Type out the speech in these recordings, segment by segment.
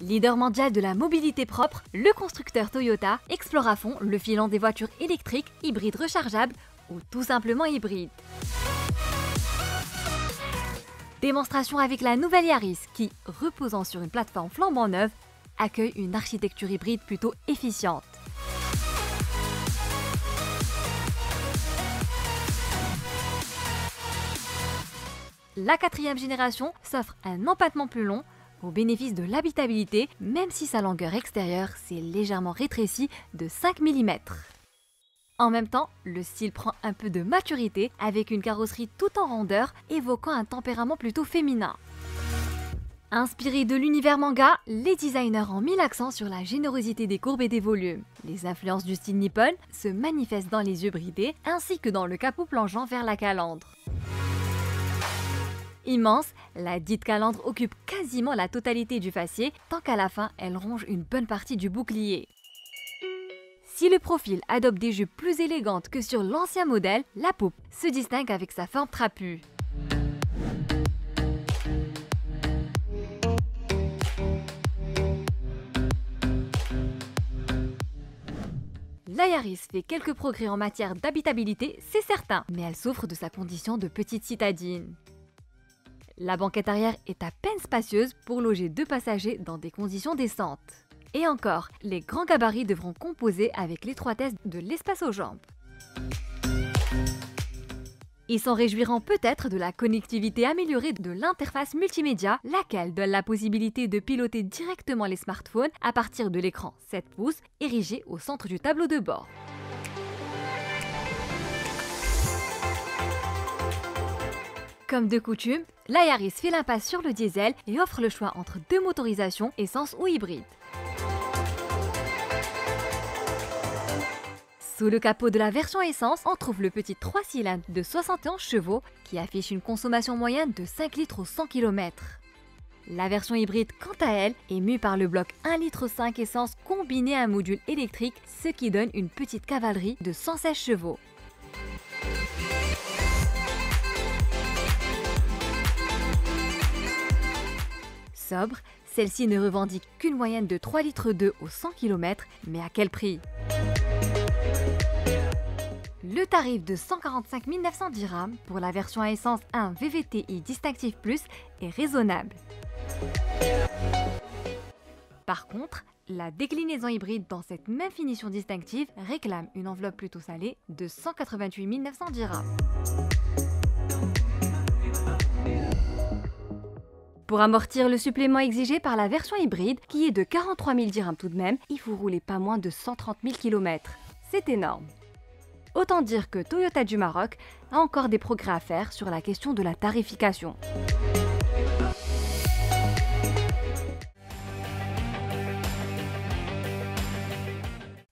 Leader mondial de la mobilité propre, le constructeur Toyota explore à fond le filon des voitures électriques, hybrides rechargeables ou tout simplement hybrides. Démonstration avec la nouvelle Yaris qui, reposant sur une plateforme flambant neuve, accueille une architecture hybride plutôt efficiente. La 4e génération s'offre un empattement plus long au bénéfice de l'habitabilité, même si sa longueur extérieure s'est légèrement rétrécie de 5 mm. En même temps, le style prend un peu de maturité avec une carrosserie tout en rondeur évoquant un tempérament plutôt féminin. Inspirés de l'univers manga, les designers ont mis l'accent sur la générosité des courbes et des volumes. Les influences du style nippon se manifestent dans les yeux bridés ainsi que dans le capot plongeant vers la calandre. Immense, la dite calandre occupe quasiment la totalité du faciès, tant qu'à la fin, elle ronge une bonne partie du bouclier. Si le profil adopte des jupes plus élégantes que sur l'ancien modèle, la poupe se distingue avec sa forme trapue. La Yaris fait quelques progrès en matière d'habitabilité, c'est certain, mais elle souffre de sa condition de petite citadine. La banquette arrière est à peine spacieuse pour loger 2 passagers dans des conditions décentes. Et encore, les grands gabarits devront composer avec l'étroitesse de l'espace aux jambes. Ils s'en réjouiront peut-être de la connectivité améliorée de l'interface multimédia, laquelle donne la possibilité de piloter directement les smartphones à partir de l'écran 7 pouces érigé au centre du tableau de bord. Comme de coutume, la Yaris fait l'impasse sur le diesel et offre le choix entre 2 motorisations, essence ou hybride. Sous le capot de la version essence, on trouve le petit 3 cylindres de 71 chevaux qui affiche une consommation moyenne de 5 litres au 100 km. La version hybride, quant à elle, est mue par le bloc 1,5 litre essence combiné à un module électrique, ce qui donne une petite cavalerie de 116 chevaux. Sobre, celle-ci ne revendique qu'une moyenne de 3,2 litres au 100 km, mais à quel prix? Le tarif de 145 900 dirhams pour la version à essence 1 VVTi Distinctive Plus est raisonnable. Par contre, la déclinaison hybride dans cette même finition distinctive réclame une enveloppe plutôt salée de 188 900 dirhams. Pour amortir le supplément exigé par la version hybride, qui est de 43 000 dirhams tout de même, il faut rouler pas moins de 130 000 km. C'est énorme. Autant dire que Toyota du Maroc a encore des progrès à faire sur la question de la tarification.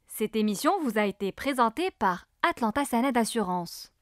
Cette émission vous a été présentée par Atlanta Sana d'Assurance.